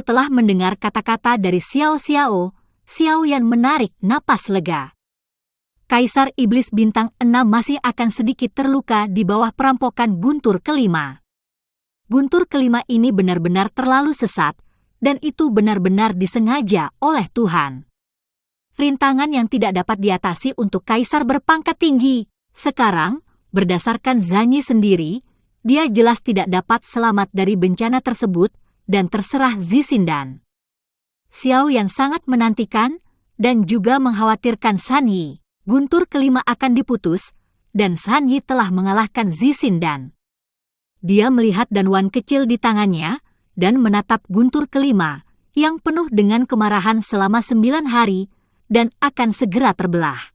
Setelah mendengar kata-kata dari Xiao Xiao, Xiao Yan menarik napas lega. Kaisar Iblis Bintang 6 masih akan sedikit terluka di bawah perampokan guntur kelima. Guntur kelima ini benar-benar terlalu sesat, dan itu benar-benar disengaja oleh Tuhan. Rintangan yang tidak dapat diatasi untuk kaisar berpangkat tinggi. Sekarang, berdasarkan Zanyi sendiri, dia jelas tidak dapat selamat dari bencana tersebut dan terserah Zisindan. Xiao Yan sangat menantikan dan juga mengkhawatirkan San Yi. Guntur kelima akan diputus, dan San Yi telah mengalahkan Zisindan. Dia melihat danwan kecil di tangannya dan menatap guntur kelima yang penuh dengan kemarahan selama 9 hari dan akan segera terbelah.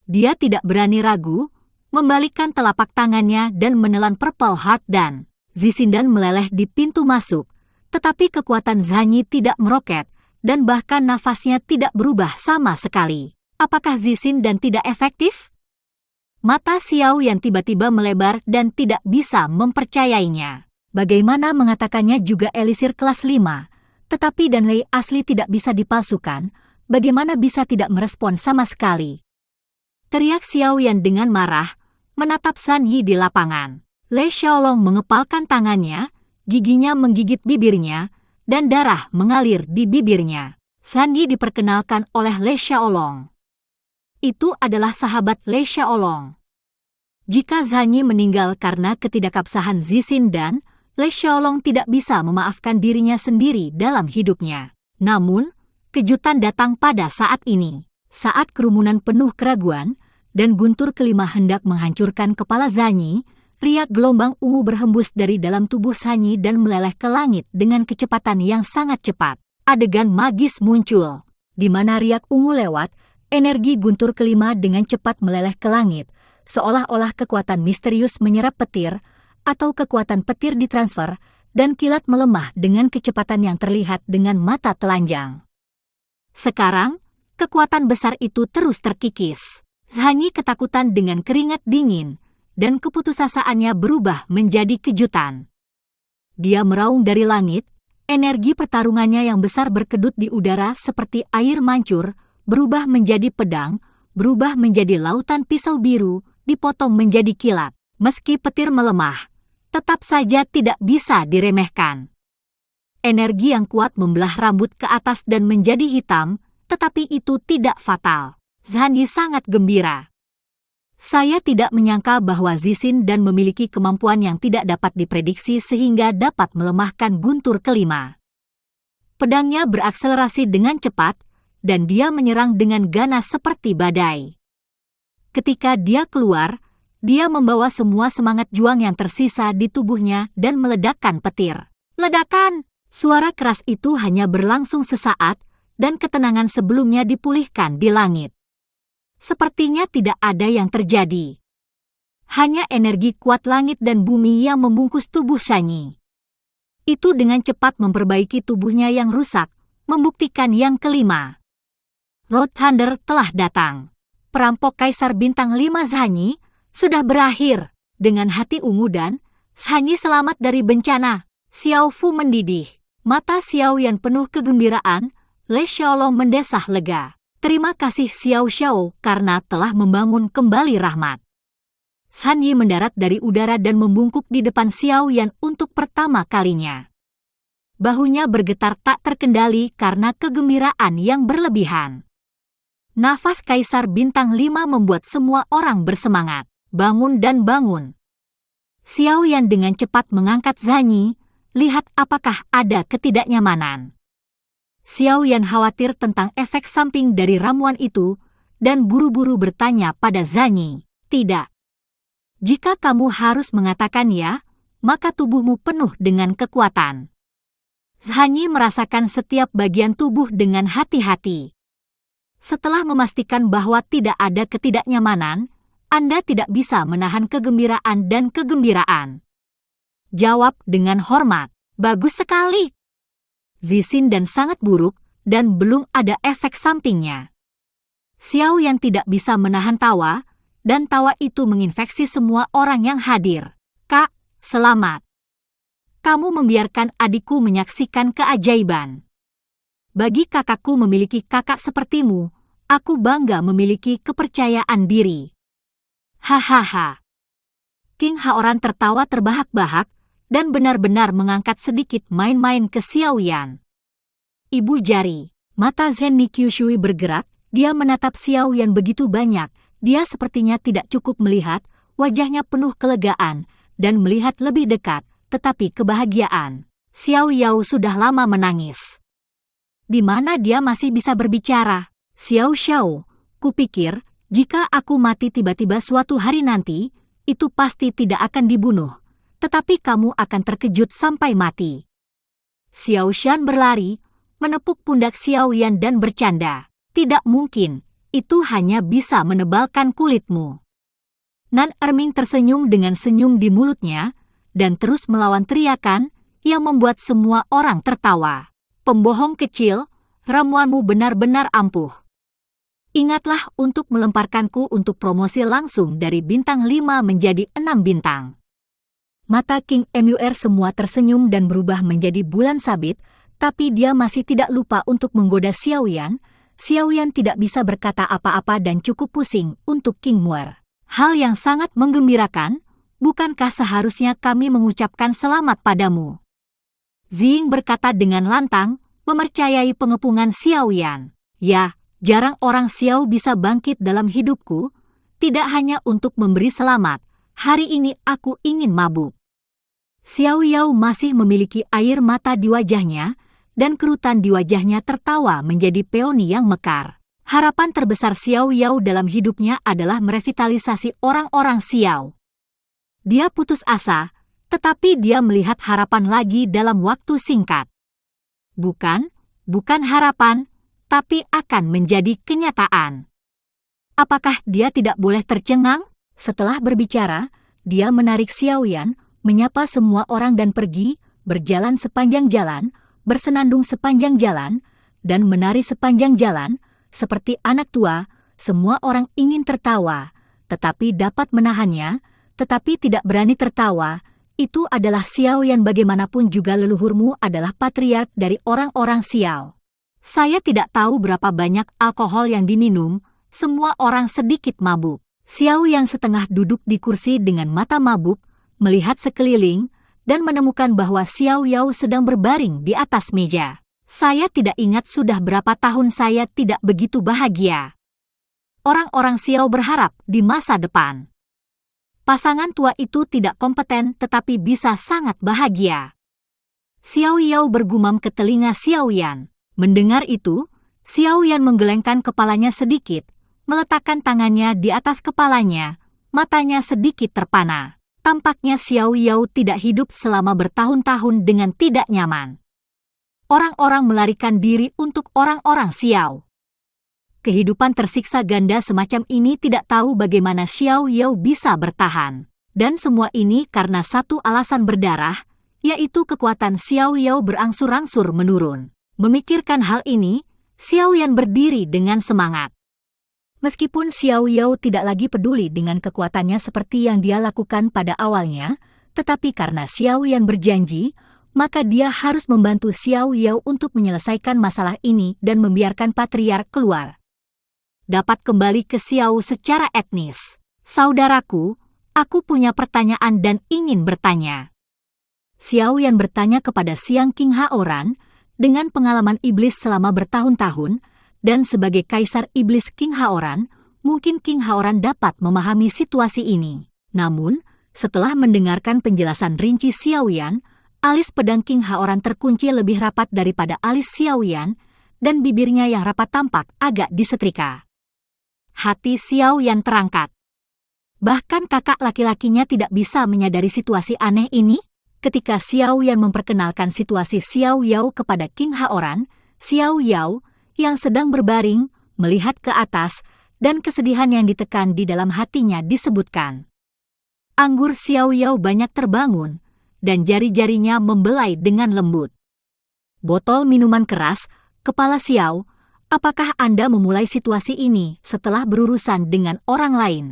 Dia tidak berani ragu, membalikkan telapak tangannya dan menelan Purple Heart dan Zisindan meleleh di pintu masuk, tetapi kekuatan Zanyi tidak meroket dan bahkan nafasnya tidak berubah sama sekali. Apakah Zisindan tidak efektif? Mata Xiao yang tiba-tiba melebar dan tidak bisa mempercayainya. Bagaimana mengatakannya juga elisir kelas 5, tetapi Danlei asli tidak bisa dipalsukan, bagaimana bisa tidak merespon sama sekali? Teriak Xiao Yan dengan marah, menatap San Yi di lapangan. Lei Xiaolong mengepalkan tangannya, giginya menggigit bibirnya, dan darah mengalir di bibirnya. San Yi diperkenalkan oleh Lei Xiaolong. Itu adalah sahabat Lei Xiaolong. Jika Zanyi meninggal karena ketidakkapsahan Zisindan, Lei Xiaolong tidak bisa memaafkan dirinya sendiri dalam hidupnya. Namun, kejutan datang pada saat ini. Saat kerumunan penuh keraguan, dan guntur kelima hendak menghancurkan kepala Zanyi, riak gelombang ungu berhembus dari dalam tubuh Zanyi dan meleleh ke langit dengan kecepatan yang sangat cepat. Adegan magis muncul, di mana riak ungu lewat. Energi guntur kelima dengan cepat meleleh ke langit, seolah-olah kekuatan misterius menyerap petir, atau kekuatan petir ditransfer, dan kilat melemah dengan kecepatan yang terlihat dengan mata telanjang. Sekarang, kekuatan besar itu terus terkikis. Zanyi ketakutan dengan keringat dingin, dan keputusasaannya berubah menjadi kejutan. Dia meraung dari langit, energi pertarungannya yang besar berkedut di udara seperti air mancur, berubah menjadi pedang, berubah menjadi lautan pisau biru, dipotong menjadi kilat. Meski petir melemah, tetap saja tidak bisa diremehkan. Energi yang kuat membelah rambut ke atas dan menjadi hitam, tetapi itu tidak fatal. Zanyi sangat gembira. Saya tidak menyangka bahwa Zisindan memiliki kemampuan yang tidak dapat diprediksi sehingga dapat melemahkan guntur kelima. Pedangnya berakselerasi dengan cepat, dan dia menyerang dengan ganas seperti badai. Ketika dia keluar, dia membawa semua semangat juang yang tersisa di tubuhnya dan meledakkan petir. Ledakan! Suara keras itu hanya berlangsung sesaat, dan ketenangan sebelumnya dipulihkan di langit. Sepertinya tidak ada yang terjadi. Hanya energi kuat langit dan bumi yang membungkus tubuh Zanyi. Itu dengan cepat memperbaiki tubuhnya yang rusak, membuktikan yang kelima. Road Thunder telah datang. Perampok Kaisar Bintang 5 Zanyi sudah berakhir. Dengan hati ungu dan Zanyi selamat dari bencana. Xiao Fu mendidih. Mata Xiao Yan penuh kegembiraan. Lei Xiaolong mendesah lega. Terima kasih Xiao Xiao karena telah membangun kembali rahmat. San Yi mendarat dari udara dan membungkuk di depan Xiao Yan untuk pertama kalinya. Bahunya bergetar tak terkendali karena kegembiraan yang berlebihan. Nafas Kaisar Bintang 5 membuat semua orang bersemangat. Bangun dan bangun. Xiao Yan dengan cepat mengangkat Zanyi, lihat apakah ada ketidaknyamanan. Xiao Yan khawatir tentang efek samping dari ramuan itu, dan buru-buru bertanya pada Zanyi, tidak. Jika kamu harus mengatakan ya, maka tubuhmu penuh dengan kekuatan. Zanyi merasakan setiap bagian tubuh dengan hati-hati. Setelah memastikan bahwa tidak ada ketidaknyamanan, Anda tidak bisa menahan kegembiraan dan kegembiraan. Jawab dengan hormat, bagus sekali. Zisindan sangat buruk dan belum ada efek sampingnya. Xiao Yan tidak bisa menahan tawa, dan tawa itu menginfeksi semua orang yang hadir. Kak, selamat. Kamu membiarkan adikku menyaksikan keajaiban. Bagi kakakku memiliki kakak sepertimu, aku bangga memiliki kepercayaan diri. Hahaha. King Haoran tertawa terbahak-bahak dan benar-benar mengangkat sedikit main-main ke Xiao Yan. Ibu jari, mata Zhen Niqiushui bergerak, dia menatap Xiao Yan begitu banyak, dia sepertinya tidak cukup melihat, wajahnya penuh kelegaan, dan melihat lebih dekat, tetapi kebahagiaan. Xiao Yao sudah lama menangis. Di mana dia masih bisa berbicara? Xiao Xiao, kupikir, jika aku mati tiba-tiba suatu hari nanti, itu pasti tidak akan dibunuh, tetapi kamu akan terkejut sampai mati. Xiao Shan berlari, menepuk pundak Xiao Yan dan bercanda. Tidak mungkin, itu hanya bisa menebalkan kulitmu. Nan Erming tersenyum dengan senyum di mulutnya, dan terus melawan teriakan yang membuat semua orang tertawa. Pembohong kecil, ramuanmu benar-benar ampuh. Ingatlah untuk melemparkanku untuk promosi langsung dari bintang 5 menjadi 6 bintang. Mata King Mur semua tersenyum dan berubah menjadi bulan sabit, tapi dia masih tidak lupa untuk menggoda Xiao Yan. Xiao Yan tidak bisa berkata apa-apa dan cukup pusing untuk King Muer. Hal yang sangat menggembirakan, bukankah seharusnya kami mengucapkan selamat padamu? Ziying berkata dengan lantang, memercayai pengepungan Xiao Yan. Ya, jarang orang Xiao bisa bangkit dalam hidupku, tidak hanya untuk memberi selamat, hari ini aku ingin mabuk. Xiao Yao masih memiliki air mata di wajahnya, dan kerutan di wajahnya tertawa menjadi peoni yang mekar. Harapan terbesar Xiao Yao dalam hidupnya adalah merevitalisasi orang-orang Xiao. Dia putus asa, tetapi dia melihat harapan lagi dalam waktu singkat. Bukan harapan, tapi akan menjadi kenyataan. Apakah dia tidak boleh tercengang? Setelah berbicara, dia menarik Xiao Yan, menyapa semua orang dan pergi, berjalan sepanjang jalan, bersenandung sepanjang jalan, dan menari sepanjang jalan, seperti anak tua. Semua orang ingin tertawa, tetapi dapat menahannya, tetapi tidak berani tertawa. Itu adalah Xiao Yan. Bagaimanapun juga leluhurmu adalah patriark dari orang-orang Xiao. Saya tidak tahu berapa banyak alkohol yang diminum, semua orang sedikit mabuk. Xiao Yan setengah duduk di kursi dengan mata mabuk, melihat sekeliling, dan menemukan bahwa Xiao Yao sedang berbaring di atas meja. Saya tidak ingat sudah berapa tahun saya tidak begitu bahagia. Orang-orang Xiao berharap di masa depan. Pasangan tua itu tidak kompeten tetapi bisa sangat bahagia. Xiao Yao bergumam ke telinga Xiao Yan. Mendengar itu, Xiao Yan menggelengkan kepalanya sedikit, meletakkan tangannya di atas kepalanya, matanya sedikit terpana. Tampaknya Xiao Yao tidak hidup selama bertahun-tahun dengan tidak nyaman. Orang-orang melarikan diri untuk orang-orang Xiao. Kehidupan tersiksa ganda semacam ini tidak tahu bagaimana Xiao Yao bisa bertahan. Dan semua ini karena satu alasan berdarah, yaitu kekuatan Xiao Yao berangsur-angsur menurun. Memikirkan hal ini, Xiao Yan berdiri dengan semangat. Meskipun Xiao Yao tidak lagi peduli dengan kekuatannya seperti yang dia lakukan pada awalnya, tetapi karena Xiao Yan berjanji, maka dia harus membantu Xiao Yao untuk menyelesaikan masalah ini dan membiarkan patriark keluar. Dapat kembali ke Xiao secara etnis. Saudaraku, aku punya pertanyaan dan ingin bertanya. Xiao Yan bertanya kepada Siang King Haoran, dengan pengalaman iblis selama bertahun-tahun, dan sebagai Kaisar Iblis King Haoran, mungkin King Haoran dapat memahami situasi ini. Namun, setelah mendengarkan penjelasan rinci Xiao Yan, alis pedang King Haoran terkunci lebih rapat daripada alis Xiao Yan, dan bibirnya yang rapat tampak agak disetrika. Hati Xiao Yan terangkat. Bahkan kakak laki-lakinya tidak bisa menyadari situasi aneh ini. Ketika Xiao Yan memperkenalkan situasi Xiao Yao kepada King Haoran, Xiao Yao, yang sedang berbaring, melihat ke atas, dan kesedihan yang ditekan di dalam hatinya disebutkan. Anggur Xiao Yao banyak terbangun, dan jari-jarinya membelai dengan lembut. Botol minuman keras, kepala Xiao, apakah Anda memulai situasi ini setelah berurusan dengan orang lain?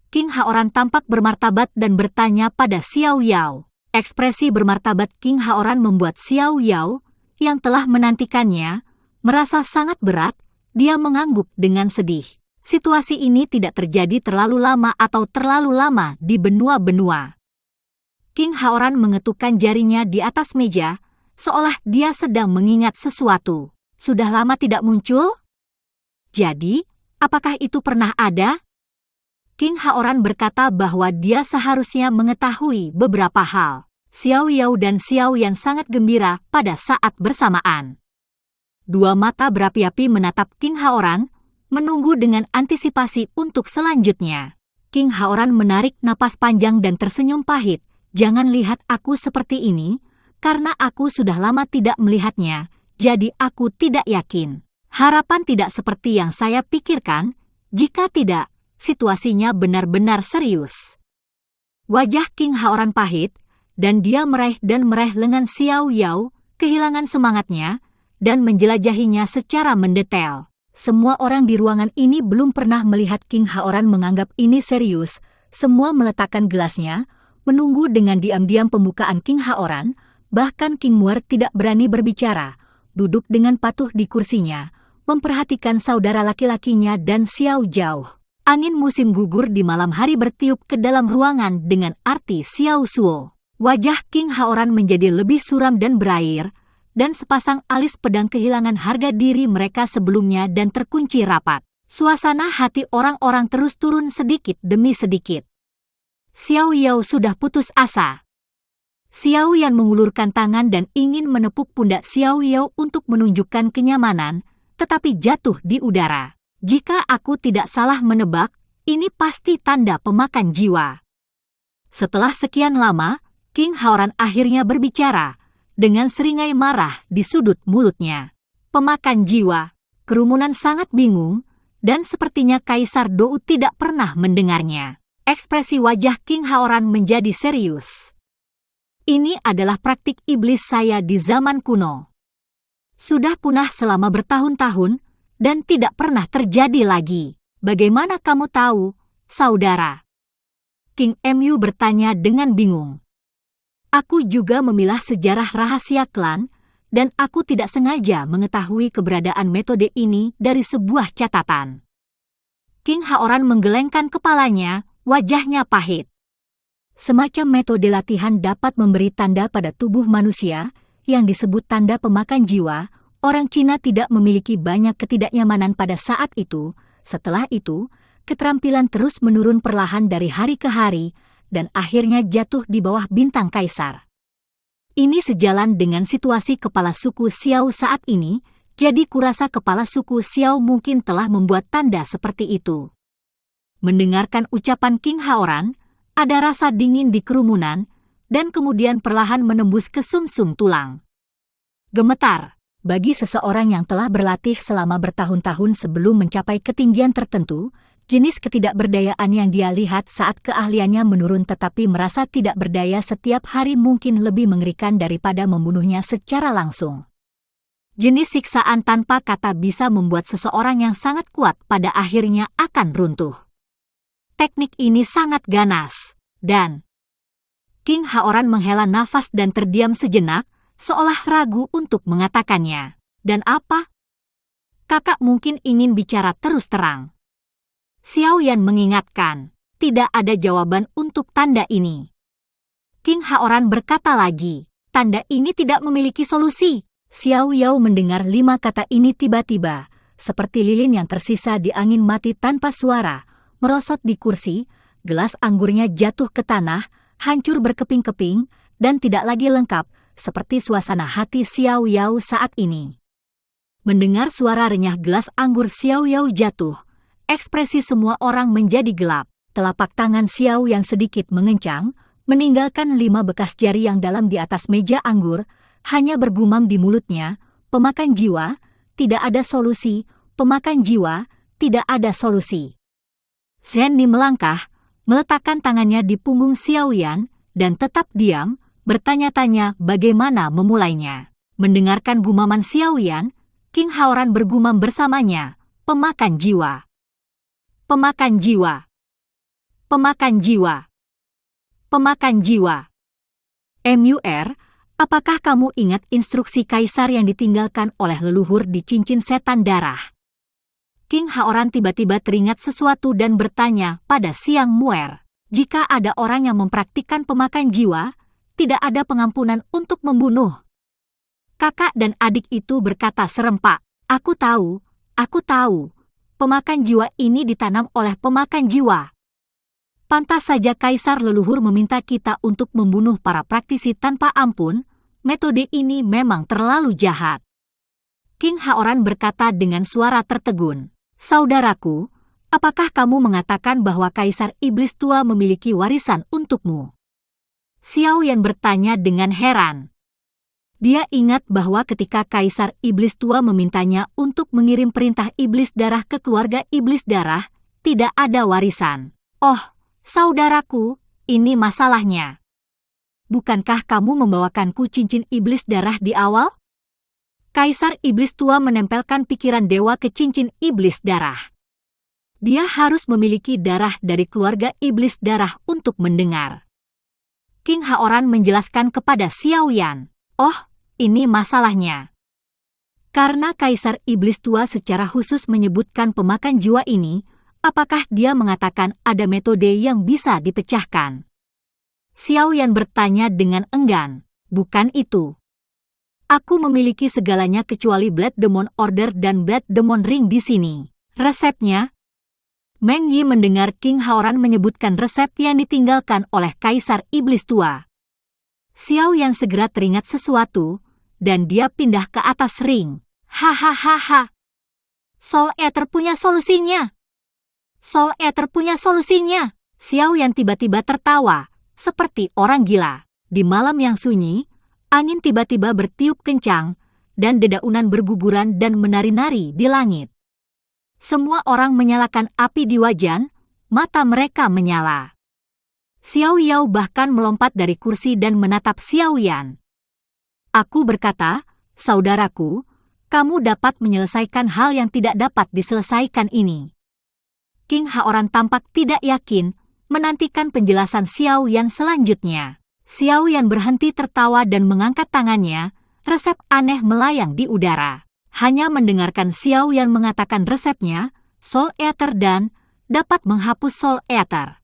King Haoran tampak bermartabat dan bertanya pada Xiao Yao. Ekspresi bermartabat King Haoran membuat Xiao Yao, yang telah menantikannya, merasa sangat berat. Dia mengangguk dengan sedih. Situasi ini tidak terjadi terlalu lama atau terlalu lama di benua-benua. King Haoran mengetukkan jarinya di atas meja, seolah dia sedang mengingat sesuatu. Sudah lama tidak muncul? Jadi, apakah itu pernah ada? King Haoran berkata bahwa dia seharusnya mengetahui beberapa hal. Xiao Yao dan Xiao Yan sangat gembira pada saat bersamaan. Dua mata berapi-api menatap King Haoran, menunggu dengan antisipasi untuk selanjutnya. King Haoran menarik napas panjang dan tersenyum pahit. Jangan lihat aku seperti ini, karena aku sudah lama tidak melihatnya, jadi aku tidak yakin. Harapan tidak seperti yang saya pikirkan, jika tidak, situasinya benar-benar serius. Wajah King Haoran pahit, dan dia meraih lengan Xiao Yao, kehilangan semangatnya, dan menjelajahinya secara mendetail. Semua orang di ruangan ini belum pernah melihat King Haoran menganggap ini serius. Semua meletakkan gelasnya, menunggu dengan diam-diam pembukaan King Haoran. Bahkan King Muer tidak berani berbicara, duduk dengan patuh di kursinya, memperhatikan saudara laki-lakinya dan Xiao Zhao. Angin musim gugur di malam hari bertiup ke dalam ruangan dengan arti Xiao Suo. Wajah King Haoran menjadi lebih suram dan berair, dan sepasang alis pedang kehilangan harga diri mereka sebelumnya dan terkunci rapat. Suasana hati orang-orang terus turun sedikit demi sedikit. Xiao Yao sudah putus asa. Xiao Yan mengulurkan tangan dan ingin menepuk pundak Xiao Yao untuk menunjukkan kenyamanan, tetapi jatuh di udara. Jika aku tidak salah menebak, ini pasti tanda pemakan jiwa. Setelah sekian lama, King Haoran akhirnya berbicara, dengan seringai marah di sudut mulutnya. Pemakan jiwa, kerumunan sangat bingung, dan sepertinya Kaisar Dou tidak pernah mendengarnya. Ekspresi wajah King Haoran menjadi serius. Ini adalah praktik iblis saya di zaman kuno. Sudah punah selama bertahun-tahun, dan tidak pernah terjadi lagi. Bagaimana kamu tahu, saudara? King Mu bertanya dengan bingung. Aku juga memilah sejarah rahasia klan, dan aku tidak sengaja mengetahui keberadaan metode ini dari sebuah catatan. King Haoran menggelengkan kepalanya, wajahnya pahit. Semacam metode latihan dapat memberi tanda pada tubuh manusia, yang disebut tanda pemakan jiwa. Orang Cina tidak memiliki banyak ketidaknyamanan pada saat itu. Setelah itu, keterampilan terus menurun perlahan dari hari ke hari, dan akhirnya jatuh di bawah bintang kaisar. Ini sejalan dengan situasi kepala suku Xiao saat ini, jadi kurasa kepala suku Xiao mungkin telah membuat tanda seperti itu. Mendengarkan ucapan King Haoran, ada rasa dingin di kerumunan, dan kemudian perlahan menembus ke sumsum tulang. Gemetar. Bagi seseorang yang telah berlatih selama bertahun-tahun sebelum mencapai ketinggian tertentu, jenis ketidakberdayaan yang dia lihat saat keahliannya menurun tetapi merasa tidak berdaya setiap hari mungkin lebih mengerikan daripada membunuhnya secara langsung. Jenis siksaan tanpa kata bisa membuat seseorang yang sangat kuat pada akhirnya akan runtuh. Teknik ini sangat ganas, dan King Haoran menghela nafas dan terdiam sejenak, seolah ragu untuk mengatakannya. Dan apa? Kakak mungkin ingin bicara terus terang. Xiao Yan mengingatkan, tidak ada jawaban untuk tanda ini. King Haoran berkata lagi, tanda ini tidak memiliki solusi. Xiao Yao mendengar 5 kata ini tiba-tiba, seperti lilin yang tersisa di angin mati tanpa suara, merosot di kursi, gelas anggurnya jatuh ke tanah, hancur berkeping-keping, dan tidak lagi lengkap, seperti suasana hati Xiao Yao saat ini. Mendengar suara renyah gelas anggur Xiao Yao jatuh, ekspresi semua orang menjadi gelap. Telapak tangan Xiao yang sedikit mengencang, meninggalkan 5 bekas jari yang dalam di atas meja anggur, hanya bergumam di mulutnya, pemakan jiwa, tidak ada solusi, pemakan jiwa, tidak ada solusi. Zhen Ni melangkah, meletakkan tangannya di punggung Xiao Yan, dan tetap diam, bertanya-tanya bagaimana memulainya. Mendengarkan gumaman Xiao Yan, King Haoran bergumam bersamanya, pemakan jiwa. Pemakan jiwa. Pemakan jiwa. Pemakan jiwa. MUR, apakah kamu ingat instruksi kaisar yang ditinggalkan oleh leluhur di cincin setan darah? King Haoran tiba-tiba teringat sesuatu dan bertanya pada Siang Muer. Jika ada orang yang mempraktikkan pemakan jiwa, tidak ada pengampunan untuk membunuh. Kakak dan adik itu berkata serempak, aku tahu, pemakan jiwa ini ditanam oleh pemakan jiwa. Pantas saja kaisar leluhur meminta kita untuk membunuh para praktisi tanpa ampun, metode ini memang terlalu jahat. King Haoran berkata dengan suara tertegun, saudaraku, apakah kamu mengatakan bahwa Kaisar Iblis Tua memiliki warisan untukmu? Xiao Yan bertanya dengan heran. Dia ingat bahwa ketika Kaisar Iblis Tua memintanya untuk mengirim perintah Iblis Darah ke keluarga Iblis Darah, tidak ada warisan. Oh, saudaraku, ini masalahnya. Bukankah kamu membawakanku cincin Iblis Darah di awal? Kaisar Iblis Tua menempelkan pikiran dewa ke cincin Iblis Darah. Dia harus memiliki darah dari keluarga Iblis Darah untuk mendengar. King Haoran menjelaskan kepada Xiao Yan, oh, ini masalahnya. Karena Kaisar Iblis Tua secara khusus menyebutkan pemakan jiwa ini, apakah dia mengatakan ada metode yang bisa dipecahkan? Xiao Yan bertanya dengan enggan, bukan itu. Aku memiliki segalanya kecuali Blood Demon Order dan Blood Demon Ring di sini. Resepnya? Meng Yi mendengar King Haoran menyebutkan resep yang ditinggalkan oleh Kaisar Iblis Tua. Xiao Yan segera teringat sesuatu, dan dia pindah ke atas ring. Hahaha. Soul Eater punya solusinya. Soul Eater punya solusinya. Xiao Yan tiba-tiba tertawa, seperti orang gila. Di malam yang sunyi, angin tiba-tiba bertiup kencang, dan dedaunan berguguran dan menari-nari di langit. Semua orang menyalakan api di wajan, mata mereka menyala. Xiao Yao bahkan melompat dari kursi dan menatap Xiao Yan. Aku berkata, saudaraku, kamu dapat menyelesaikan hal yang tidak dapat diselesaikan ini. King Haoran tampak tidak yakin, menantikan penjelasan Xiao Yan selanjutnya. Xiao Yan berhenti tertawa dan mengangkat tangannya, resep aneh melayang di udara. Hanya mendengarkan Xiao Yan mengatakan resepnya, Soul Eater dan dapat menghapus Soul Eater.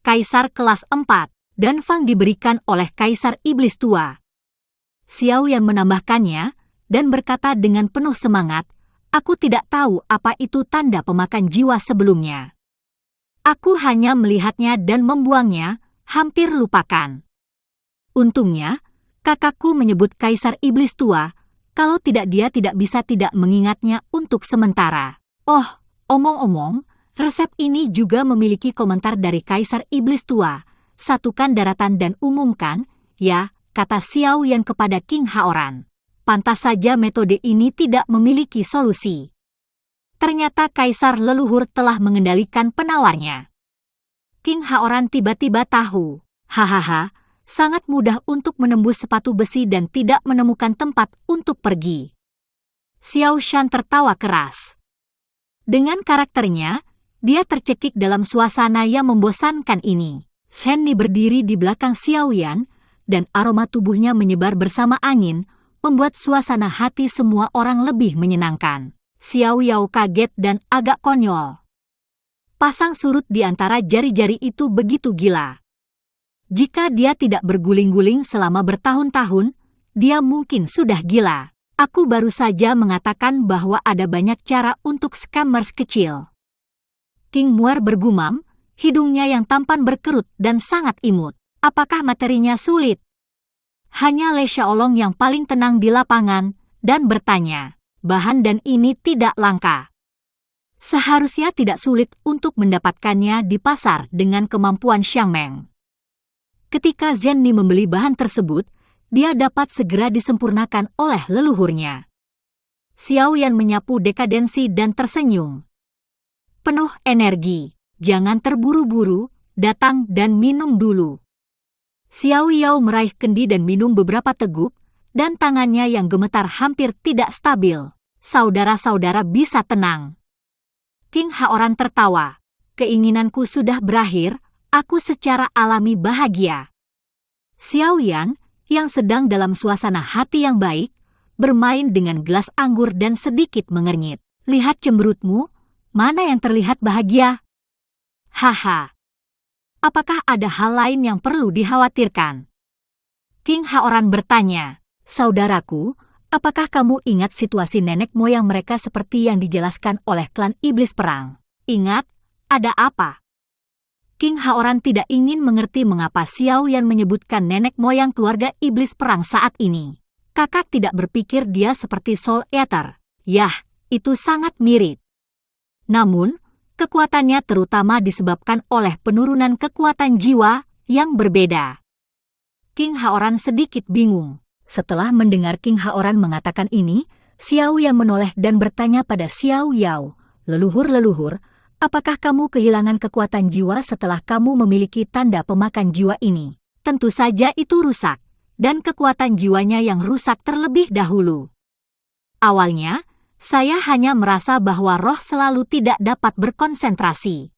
Kaisar kelas 4 dan Fang diberikan oleh Kaisar Iblis Tua. Xiao Yan menambahkannya dan berkata dengan penuh semangat, aku tidak tahu apa itu tanda pemakan jiwa sebelumnya. Aku hanya melihatnya dan membuangnya, hampir lupakan. Untungnya, kakakku menyebut Kaisar Iblis Tua, kalau tidak dia tidak bisa tidak mengingatnya untuk sementara. Oh, omong-omong, resep ini juga memiliki komentar dari Kaisar Iblis Tua. Satukan daratan dan umumkan, ya, kata Xiao Yan kepada King Haoran. Pantas saja metode ini tidak memiliki solusi. Ternyata Kaisar leluhur telah mengendalikan penawarnya. King Haoran tiba-tiba tahu. Hahaha. Sangat mudah untuk menembus sepatu besi dan tidak menemukan tempat untuk pergi. Xiao Shan tertawa keras. Dengan karakternya, dia tercekik dalam suasana yang membosankan ini. Shenni berdiri di belakang Xiao Yan, dan aroma tubuhnya menyebar bersama angin, membuat suasana hati semua orang lebih menyenangkan. Xiao Yao kaget dan agak konyol. Pasang surut di antara jari-jari itu begitu gila. Jika dia tidak berguling-guling selama bertahun-tahun, dia mungkin sudah gila. Aku baru saja mengatakan bahwa ada banyak cara untuk scammers kecil. King Muer bergumam, hidungnya yang tampan berkerut dan sangat imut. Apakah materinya sulit? Hanya Le Xiaolong yang paling tenang di lapangan dan bertanya, bahan dan ini tidak langka. Seharusnya tidak sulit untuk mendapatkannya di pasar dengan kemampuan Xiang Meng. Ketika Zhenni membeli bahan tersebut, dia dapat segera disempurnakan oleh leluhurnya. Xiao Yan menyapu dekadensi dan tersenyum. Penuh energi, jangan terburu-buru, datang dan minum dulu. Xiao Yao meraih kendi dan minum beberapa teguk, dan tangannya yang gemetar hampir tidak stabil. Saudara-saudara bisa tenang. King Haoran tertawa. Keinginanku sudah berakhir. Aku secara alami bahagia. Xiao Yan, yang sedang dalam suasana hati yang baik, bermain dengan gelas anggur dan sedikit mengernyit. Lihat cemberutmu, mana yang terlihat bahagia? Haha. Apakah ada hal lain yang perlu dikhawatirkan? King Haoran bertanya. Saudaraku, apakah kamu ingat situasi nenek moyang mereka seperti yang dijelaskan oleh klan iblis perang? Ingat, ada apa? King Haoran tidak ingin mengerti mengapa Xiao Yan menyebutkan nenek moyang keluarga iblis perang saat ini. Kakak tidak berpikir dia seperti Soul Eater. Yah, itu sangat mirip. Namun, kekuatannya terutama disebabkan oleh penurunan kekuatan jiwa yang berbeda. King Haoran sedikit bingung. Setelah mendengar King Haoran mengatakan ini, Xiao Yan menoleh dan bertanya pada Xiao Yao, "Leluhur-leluhur, apakah kamu kehilangan kekuatan jiwa setelah kamu memiliki tanda pemakan jiwa ini?" Tentu saja itu rusak, dan kekuatan jiwanya yang rusak terlebih dahulu. Awalnya, saya hanya merasa bahwa roh selalu tidak dapat berkonsentrasi.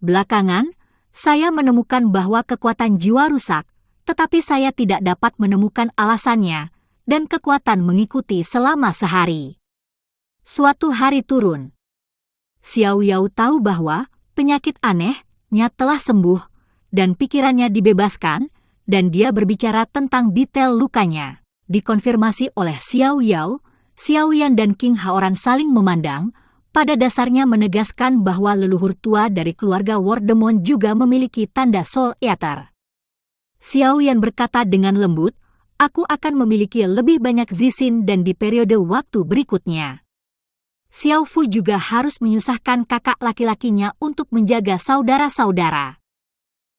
Belakangan, saya menemukan bahwa kekuatan jiwa rusak, tetapi saya tidak dapat menemukan alasannya, dan kekuatan mengikuti selama sehari. Suatu hari turun. Xiao Yao tahu bahwa penyakit anehnya telah sembuh, dan pikirannya dibebaskan, dan dia berbicara tentang detail lukanya. Dikonfirmasi oleh Xiao Yao, Xiao Yan dan King Haoran saling memandang, pada dasarnya menegaskan bahwa leluhur tua dari keluarga Wardemon juga memiliki tanda Soul Eater. Xiao Yan berkata dengan lembut, "Aku akan memiliki lebih banyak zixin dan di periode waktu berikutnya." Xiao Fu juga harus menyusahkan kakak laki-lakinya untuk menjaga saudara-saudara.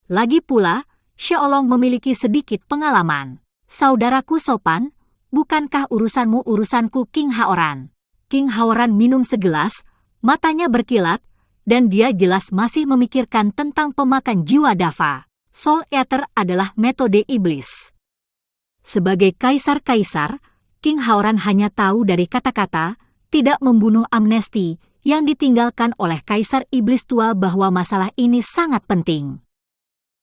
Lagi pula, Xiaolong memiliki sedikit pengalaman. "Saudaraku sopan, bukankah urusanmu urusanku?" King Haoran. King Haoran minum segelas, matanya berkilat, dan dia jelas masih memikirkan tentang pemakan jiwa Dava. Soul Eater adalah metode iblis. Sebagai kaisar-kaisar, King Haoran hanya tahu dari kata-kata, tidak membunuh amnesti, yang ditinggalkan oleh kaisar iblis tua bahwa masalah ini sangat penting.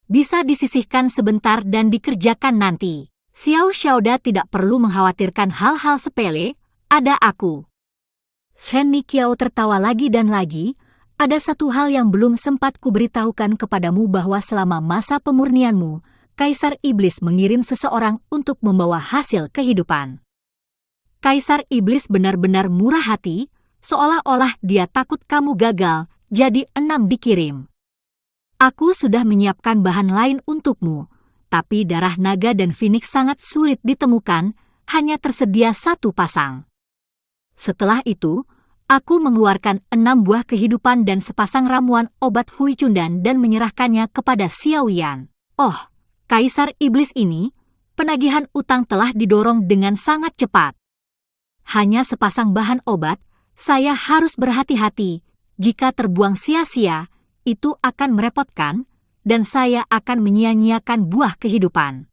Bisa disisihkan sebentar dan dikerjakan nanti. Xiao Xiaoda tidak perlu mengkhawatirkan hal-hal sepele, ada aku. Shen Niqiao tertawa lagi dan lagi. Ada satu hal yang belum sempat kuberitahukan kepadamu bahwa selama masa pemurnianmu, Kaisar Iblis mengirim seseorang untuk membawa hasil kehidupan. Kaisar Iblis benar-benar murah hati, seolah-olah dia takut kamu gagal, jadi 6 dikirim. Aku sudah menyiapkan bahan lain untukmu, tapi darah naga dan Phoenix sangat sulit ditemukan, hanya tersedia 1 pasang. Setelah itu, aku mengeluarkan 6 buah kehidupan dan sepasang ramuan obat Hui Cundan dan menyerahkannya kepada Xiao Yan. Oh, Kaisar Iblis ini, penagihan utang telah didorong dengan sangat cepat. Hanya sepasang bahan obat, saya harus berhati-hati. Jika terbuang sia-sia, itu akan merepotkan, dan saya akan menyia-nyiakan buah kehidupan.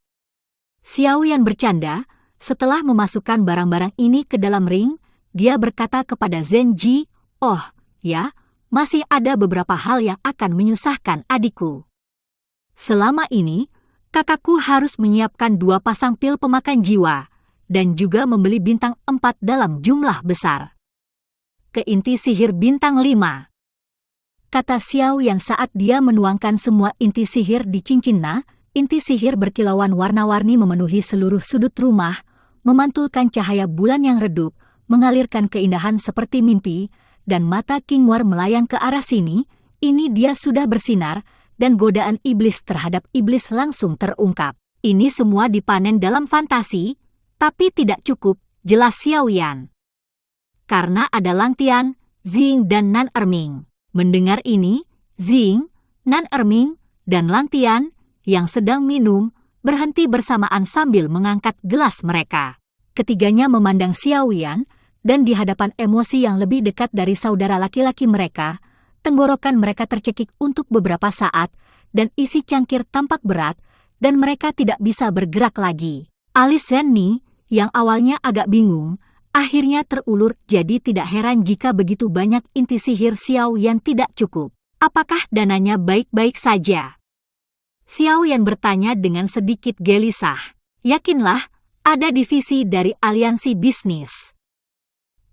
Xiao Yan bercanda, setelah memasukkan barang-barang ini ke dalam ring, dia berkata kepada Zhen Ji, "Oh, ya, masih ada beberapa hal yang akan menyusahkan adikku. Selama ini, kakakku harus menyiapkan 2 pasang pil pemakan jiwa, dan juga membeli bintang 4 dalam jumlah besar. Ke inti sihir bintang 5. Kata Xiao Yan saat dia menuangkan semua inti sihir di cincinnya. Inti sihir berkilauan warna-warni memenuhi seluruh sudut rumah, memantulkan cahaya bulan yang redup, mengalirkan keindahan seperti mimpi, dan mata King War melayang ke arah sini. Ini dia sudah bersinar, dan godaan iblis terhadap iblis langsung terungkap. Ini semua dipanen dalam fantasi, tapi tidak cukup, jelas Xiao Yan. Karena ada Langtian, Xing dan Nan Erming. Mendengar ini, Xing, Nan Erming, dan Langtian, yang sedang minum, berhenti bersamaan sambil mengangkat gelas mereka. Ketiganya memandang Xiao Yan, dan di hadapan emosi yang lebih dekat dari saudara laki-laki mereka, tenggorokan mereka tercekik untuk beberapa saat, dan isi cangkir tampak berat, dan mereka tidak bisa bergerak lagi. Alis Zhen Ni, yang awalnya agak bingung, akhirnya terulur, jadi tidak heran jika begitu banyak inti sihir Xiao Yan tidak cukup. Apakah dananya baik-baik saja? Xiao Yan bertanya dengan sedikit gelisah. Yakinlah, ada divisi dari aliansi bisnis.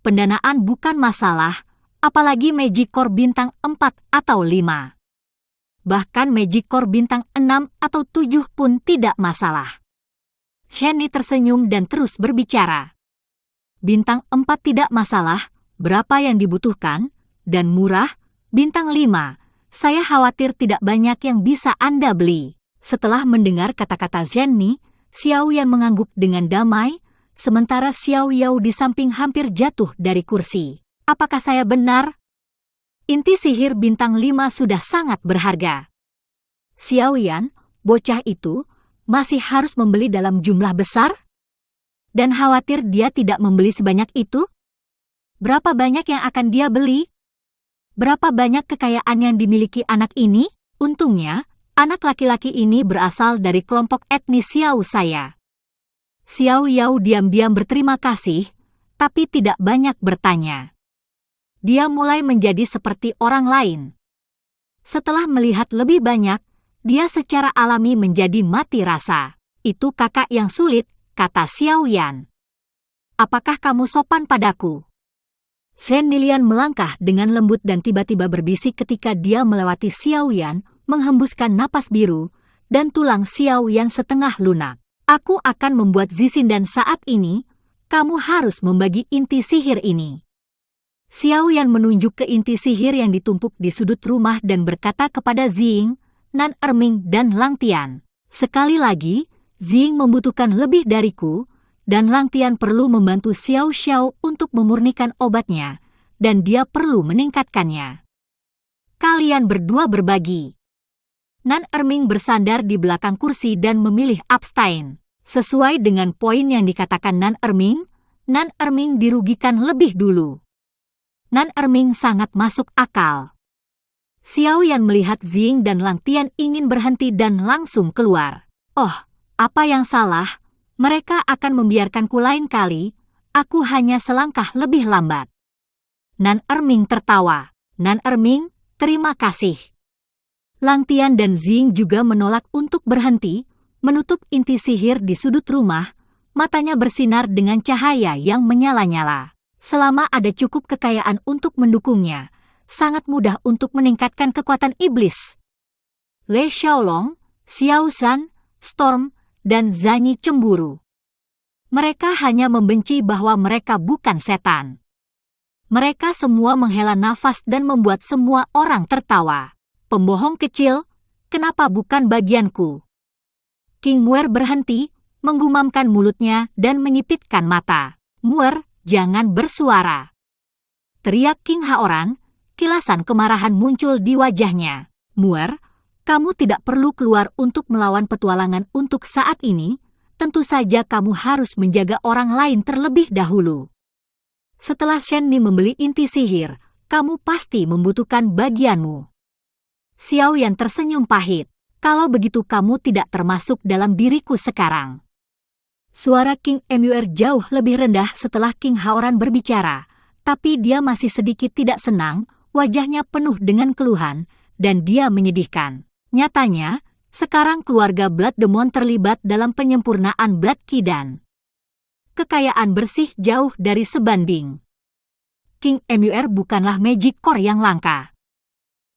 Pendanaan bukan masalah, apalagi Magic Core bintang 4 atau 5. Bahkan Magic Core bintang 6 atau 7 pun tidak masalah. Shenny tersenyum dan terus berbicara. Bintang 4 tidak masalah, berapa yang dibutuhkan, dan murah, bintang 5. Saya khawatir tidak banyak yang bisa Anda beli. Setelah mendengar kata-kata Shenny, Xiao Yan mengangguk dengan damai, sementara Xiao Yao di samping hampir jatuh dari kursi. Apakah saya benar? Inti sihir bintang 5 sudah sangat berharga. Xiao Yan, bocah itu, masih harus membeli dalam jumlah besar? Dan khawatir dia tidak membeli sebanyak itu? Berapa banyak yang akan dia beli? Berapa banyak kekayaan yang dimiliki anak ini? Untungnya, anak laki-laki ini berasal dari kelompok etnis Xiao saya. Xiao Yao diam-diam berterima kasih, tapi tidak banyak bertanya. Dia mulai menjadi seperti orang lain. Setelah melihat lebih banyak, dia secara alami menjadi mati rasa. Itu kakak yang sulit, kata Xiao Yan. Apakah kamu sopan padaku? Shen Nilian melangkah dengan lembut dan tiba-tiba berbisik ketika dia melewati Xiao Yan, menghembuskan napas biru, dan tulang Xiao Yan setengah lunak. Aku akan membuat Zixin dan saat ini, kamu harus membagi inti sihir ini. Xiao Yan menunjuk ke inti sihir yang ditumpuk di sudut rumah dan berkata kepada Zing, Nan Erming dan Lang Tian. Sekali lagi, Zing membutuhkan lebih dariku, dan Lang Tian perlu membantu Xiao Xiao untuk memurnikan obatnya, dan dia perlu meningkatkannya. Kalian berdua berbagi. Nan Erming bersandar di belakang kursi dan memilih abstain. Sesuai dengan poin yang dikatakan Nan Erming dirugikan lebih dulu. Nan Erming sangat masuk akal. Xiao Yan melihat Zing dan Lang Tian ingin berhenti dan langsung keluar. Oh, apa yang salah? Mereka akan membiarkanku lain kali, aku hanya selangkah lebih lambat. Nan Erming tertawa. Nan Erming, terima kasih. Lang Tian dan Zing juga menolak untuk berhenti, menutup inti sihir di sudut rumah, matanya bersinar dengan cahaya yang menyala-nyala. Selama ada cukup kekayaan untuk mendukungnya, sangat mudah untuk meningkatkan kekuatan iblis. Le Xiaolong, Xiao San, Storm, dan Zanyi cemburu. Mereka hanya membenci bahwa mereka bukan setan. Mereka semua menghela nafas dan membuat semua orang tertawa. Pembohong kecil, kenapa bukan bagianku? King Muer berhenti, menggumamkan mulutnya dan menyipitkan mata. Muer, jangan bersuara. Teriak King Haoran, kilasan kemarahan muncul di wajahnya. Muer, kamu tidak perlu keluar untuk melawan petualangan untuk saat ini, tentu saja kamu harus menjaga orang lain terlebih dahulu. Setelah Shenny membeli inti sihir, kamu pasti membutuhkan bagianmu. Xiao Yan tersenyum pahit, kalau begitu kamu tidak termasuk dalam diriku sekarang. Suara King Muer jauh lebih rendah setelah King Haoran berbicara, tapi dia masih sedikit tidak senang, wajahnya penuh dengan keluhan, dan dia menyedihkan. Nyatanya, sekarang keluarga Blood Demon terlibat dalam penyempurnaan Blood Kidan. Kekayaan bersih jauh dari sebanding. King Muer bukanlah Magic Core yang langka.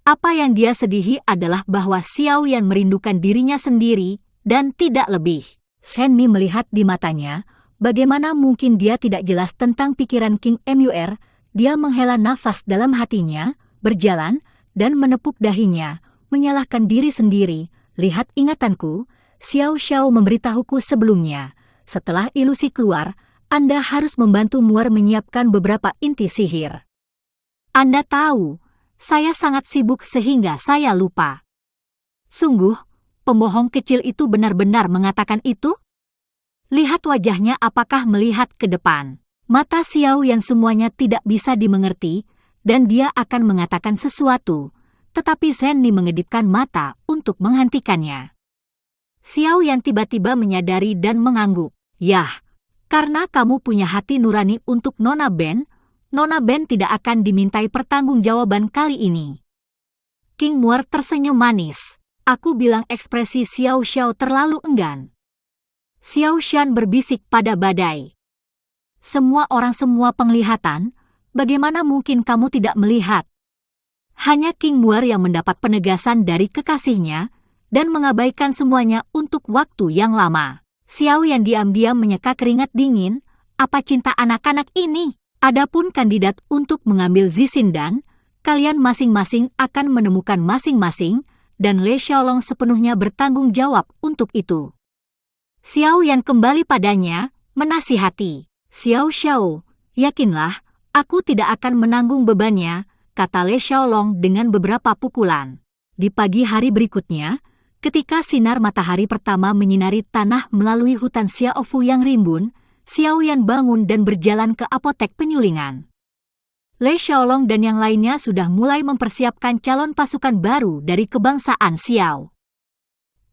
Apa yang dia sedihi adalah bahwa Xiao Yan merindukan dirinya sendiri dan tidak lebih. Shenny melihat di matanya, bagaimana mungkin dia tidak jelas tentang pikiran King Muer. Dia menghela nafas dalam hatinya, berjalan, dan menepuk dahinya, menyalahkan diri sendiri. Lihat ingatanku, Xiao Xiao memberitahuku sebelumnya. Setelah ilusi keluar, Anda harus membantu Muer menyiapkan beberapa inti sihir. Anda tahu, saya sangat sibuk sehingga saya lupa. Sungguh, pembohong kecil itu benar-benar mengatakan itu? Lihat wajahnya apakah melihat ke depan. Mata Xiao yang semuanya tidak bisa dimengerti, dan dia akan mengatakan sesuatu, tetapi Shenny mengedipkan mata untuk menghentikannya. Xiao yang tiba-tiba menyadari dan mengangguk. Yah, karena kamu punya hati nurani untuk Nona Ben tidak akan dimintai pertanggungjawaban kali ini. King Muer tersenyum manis. Aku bilang ekspresi Xiao Xiao terlalu enggan. Xiao Shan berbisik pada badai. Semua penglihatan, bagaimana mungkin kamu tidak melihat? Hanya King Muer yang mendapat penegasan dari kekasihnya dan mengabaikan semuanya untuk waktu yang lama. Xiao Yan diam-diam menyeka keringat dingin. Apa cinta anak-anak ini? Adapun kandidat untuk mengambil Zisindan, kalian masing-masing akan menemukan masing-masing, dan Le Xiaolong sepenuhnya bertanggung jawab untuk itu. Xiao Yan kembali padanya, menasihati. Xiao Xiao, yakinlah, aku tidak akan menanggung bebannya, kata Le Xiaolong dengan beberapa pukulan. Di pagi hari berikutnya, ketika sinar matahari pertama menyinari tanah melalui hutan Xiaofu yang rimbun, Xiao Yan bangun dan berjalan ke apotek penyulingan. Le Xiaolong dan yang lainnya sudah mulai mempersiapkan calon pasukan baru dari kebangsaan Xiao.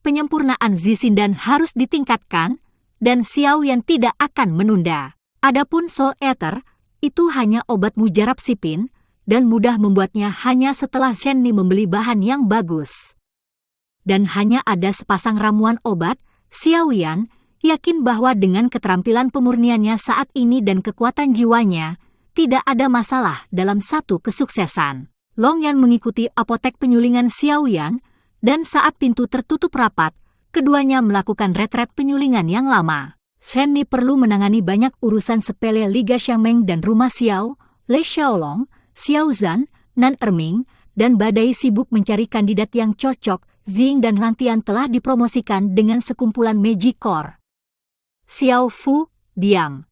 Penyempurnaan Zisindan harus ditingkatkan, dan Xiao Yan tidak akan menunda. Adapun Soul Ether, itu hanya obat mujarab sipin, dan mudah membuatnya hanya setelah Shen Ni membeli bahan yang bagus. Dan hanya ada sepasang ramuan obat, Xiao Yan yakin bahwa dengan keterampilan pemurniannya saat ini dan kekuatan jiwanya, tidak ada masalah dalam satu kesuksesan. Long Yan mengikuti apotek penyulingan Xiao Yan, dan saat pintu tertutup rapat, keduanya melakukan retret penyulingan yang lama. Shen Ni perlu menangani banyak urusan sepele Liga Xiangmeng dan rumah Xiao, Le Xiaolong, Xiao Zhan, Nan Erming, dan Badai sibuk mencari kandidat yang cocok. Xing dan Lantian telah dipromosikan dengan sekumpulan Magic Core. Xiao Fu, diam.